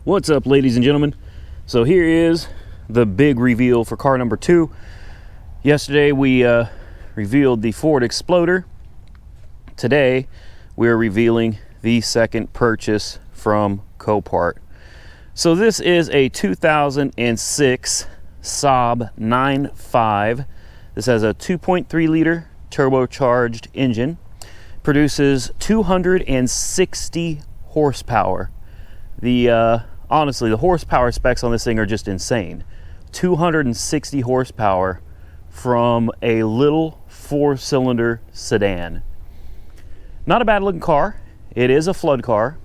What's up, ladies and gentlemen? So here is the big reveal for car number 2. Yesterday we revealed the Ford Exploder. Today we're revealing the second purchase from Copart. So this is a 2006 Saab 9.5. This has a 2.3 liter turbocharged engine. Produces 260 horsepower. Honestly, the horsepower specs on this thing are just insane. 260 horsepower from a little 4-cylinder sedan. Not a bad looking car. It is a flood car,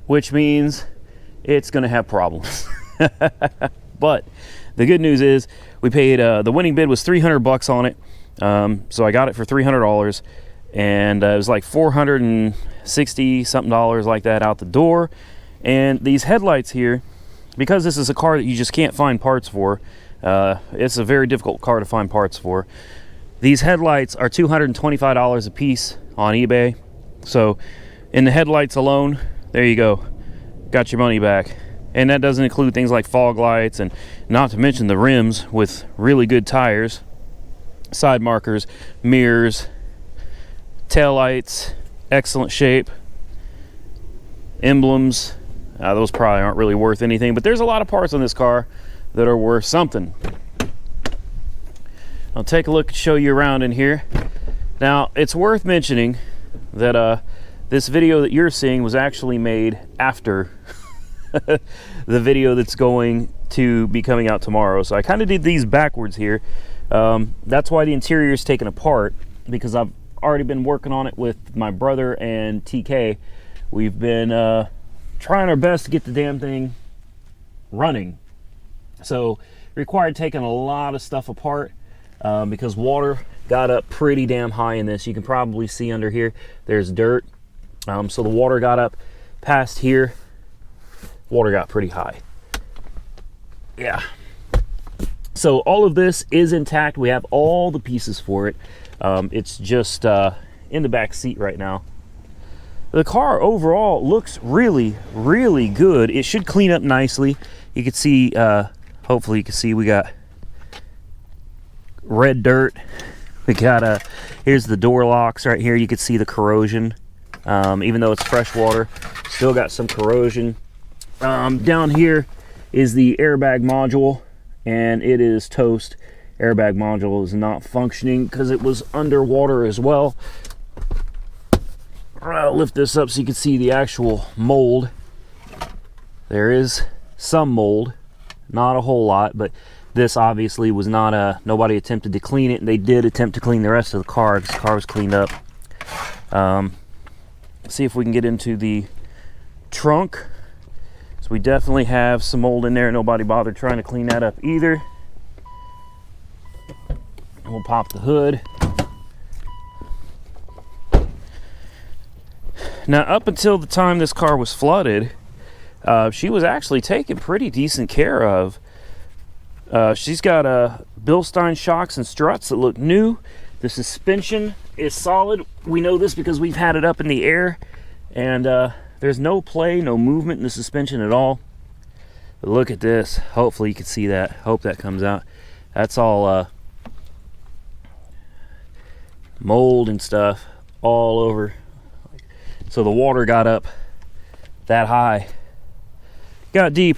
which means it's going to have problems. But the good news is we paid, the winning bid was $300 on it. So I got it for $300, and it was like $460 something like that out the door. And these headlights here, because this is a car that you just can't find parts for, it's a very difficult car to find parts for. These headlights are $225 a piece on eBay. So in the headlights alone, there you go, got your money back. And that doesn't include things like fog lights, and not to mention the rims with really good tires, side markers, mirrors, tail lights, excellent shape, emblems. Those probably aren't really worth anything, but there's a lot of parts on this car that are worth something. I'll take a look and show you around in here. Now, it's worth mentioning that this video that you're seeing was actually made after the video that's going to be coming out tomorrow. So I kind of did these backwards here. That's why the interior is taken apart, because I've already been working on it with my brother and TK. We've been trying our best to get the damn thing running. So required taking a lot of stuff apart because water got up pretty damn high in this. You can probably see under here there's dirt. So the water got up past here. Water got pretty high. Yeah. So all of this is intact. We have all the pieces for it. It's just in the back seat right now. The car overall looks really, really good. It should clean up nicely. You can see, hopefully you can see, we got red dirt. We got here's the door locks right here. You can see the corrosion. Even though it's fresh water, still got some corrosion. Down here is the airbag module, and it is toast. Airbag module is not functioning because it was underwater as well. I'll lift this up so you can see the actual mold. There is some mold, not a whole lot, but this obviously was not nobody attempted to clean it, and they did attempt to clean the rest of the car because the car was cleaned up. See if we can get into the trunk. So we definitely have some mold in there. Nobody bothered trying to clean that up either. We'll pop the hood. Now, up until the time this car was flooded, she was actually taken pretty decent care of. She's got Bilstein shocks and struts that look new. The suspension is solid. We know this because we've had it up in the air, and there's no play, no movement in the suspension at all. But look at this. Hopefully you can see that. Hope that comes out. That's all mold and stuff all over. So the water got up that high. Got deep.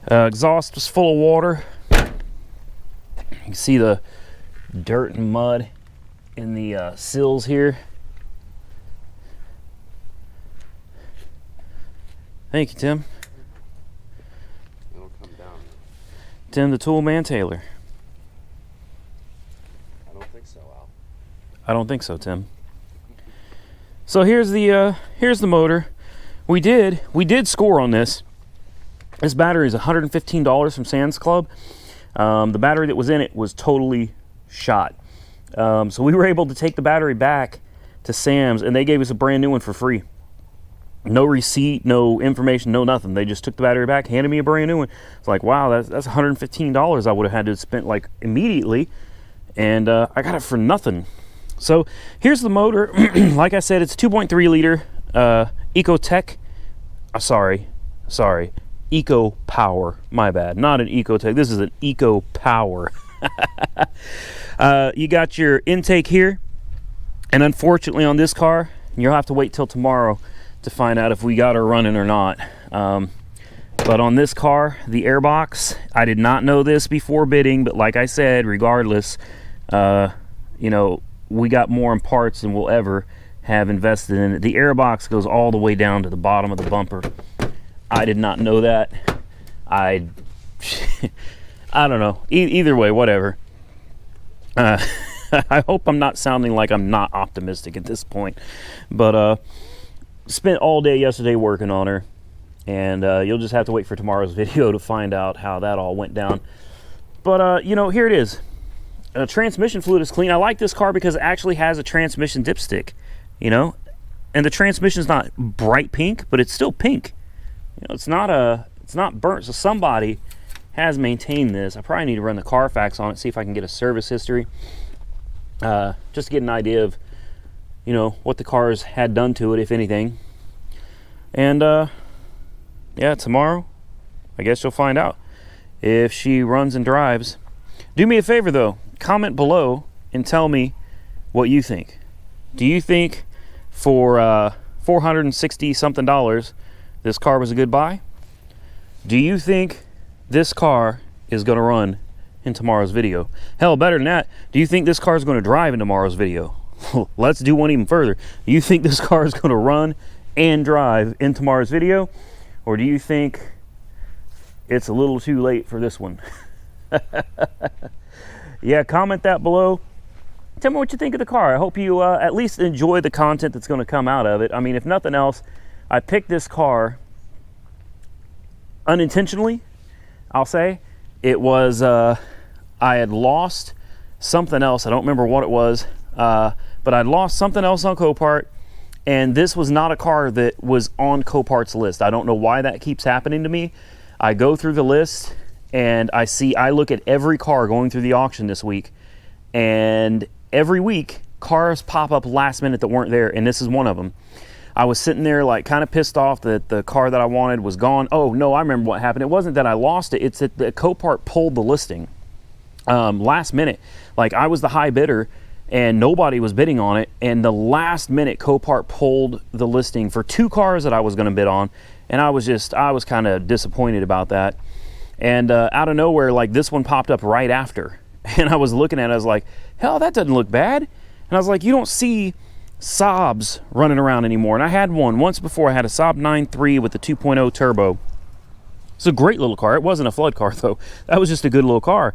Exhaust was full of water. You can see the dirt and mud in the sills here. Thank you, Tim. It'll come down. Tim the Tool Man Taylor. I don't think so, Al. I don't think so, Tim. So here's the motor. We did score on this. This battery is $115 from Sam's Club. The battery that was in it was totally shot. So we were able to take the battery back to Sam's, and they gave us a brand new one for free. No receipt, no information, no nothing. They just took the battery back, handed me a brand new one. It's like, wow, that's $115 I would have had to have spent like immediately, and I got it for nothing. So here's the motor. Like I said, it's 2.3 liter Ecotech. Sorry, Sorry, Eco Power. My bad. Not an Ecotec. This is an Eco Power. You got your intake here, and unfortunately on this car, you'll have to wait till tomorrow to find out if we got her running or not. But on this car, the airbox, I did not know this before bidding, but like I said, regardless, you know, we got more in parts than we'll ever have invested in it. The airbox goes all the way down to the bottom of the bumper. I did not know that. I don't know. Either way, whatever. I hope I'm not sounding like I'm not optimistic at this point. But spent all day yesterday working on her. And you'll just have to wait for tomorrow's video to find out how that all went down. But, you know, here it is. Transmission fluid is clean. I like this car because it actually has a transmission dipstick, you know. And the transmission's not bright pink, but it's still pink. You know, it's not burnt. So somebody has maintained this. I probably need to run the Carfax on it, see if I can get a service history. Just to get an idea of, you know, what the cars had done to it, if anything. And, yeah, tomorrow, I guess you'll find out if she runs and drives. Do me a favor, though. Comment below and tell me what you think. Do you think for $460-something this car was a good buy? Do you think this car is going to run in tomorrow's video? Hell, better than that, do you think this car is going to drive in tomorrow's video? Let's do one even further. Do you think this car is going to run and drive in tomorrow's video? Or do you think it's a little too late for this one? Yeah, comment that below. Tell me what you think of the car. I hope you at least enjoy the content that's going to come out of it. I mean, if nothing else, I picked this car unintentionally, I'll say. It was, I had lost something else. I don't remember what it was, but I'd lost something else on Copart. And this was not a car that was on Copart's list. I don't know why that keeps happening to me. I go through the list and I look at every car going through the auction this week. And every week, cars pop up last minute that weren't there. And this is one of them. I was sitting there like kind of pissed off that the car that I wanted was gone. Oh, no, I remember what happened. It wasn't that I lost it. It's that the Copart pulled the listing last minute. Like I was the high bidder and nobody was bidding on it, and the last minute Copart pulled the listing for two cars that I was going to bid on, and I was kind of disappointed about that. And out of nowhere, like this one popped up right after, and I was looking at it, I was like, hell, that doesn't look bad. And I was like, you don't see Saabs running around anymore. And I had one once before. I had a Saab 9.3 with the 2.0 turbo. It's a great little car. It wasn't a flood car though. That was just a good little car.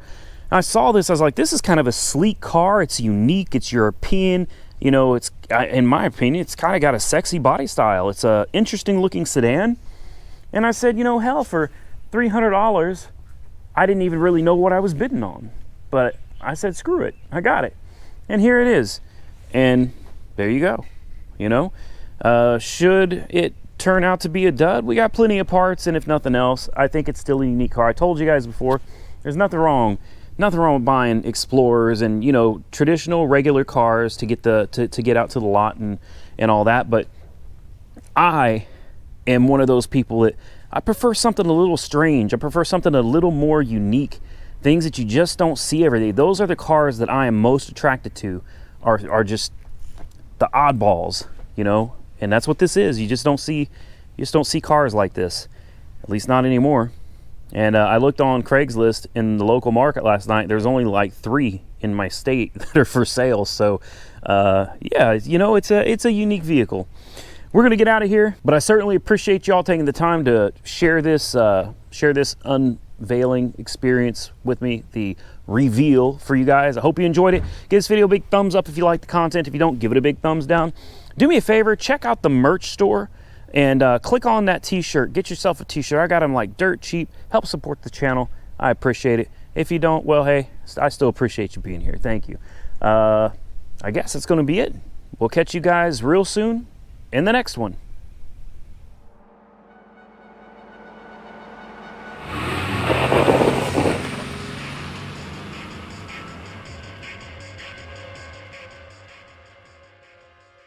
I saw this, I was like, this is kind of a sleek car. It's unique, it's European. You know, it's, in my opinion, it's kind of got a sexy body style. It's a interesting looking sedan. And I said, you know, hell, for $300, I didn't even really know what I was bidding on. But I said, screw it, I got it. And here it is. And there you go, you know. Should it turn out to be a dud? We got plenty of parts, and if nothing else, I think it's still a unique car. I told you guys before, there's nothing wrong with buying Explorers and, you know, traditional regular cars to get to get out to the lot and all that. But I am one of those people that I prefer something a little strange. I prefer something a little more unique, things that you just don't see every day. Those are the cars that I am most attracted to, are just the oddballs, you know. And that's what this is. You just don't see cars like this, at least not anymore. And I looked on Craigslist in the local market last night. There's only like 3 in my state that are for sale. So, yeah, you know, it's a unique vehicle. We're gonna get out of here, but I certainly appreciate y'all taking the time to share this unveiling experience with me, the reveal for you guys. I hope you enjoyed it. Give this video a big thumbs up if you like the content. If you don't, give it a big thumbs down. Do me a favor, check out the merch store. And click on that t-shirt. Get yourself a t-shirt. I got them like dirt cheap. Help support the channel. I appreciate it. If you don't, well, hey, I still appreciate you being here. Thank you. I guess that's going to be it. We'll catch you guys real soon in the next one.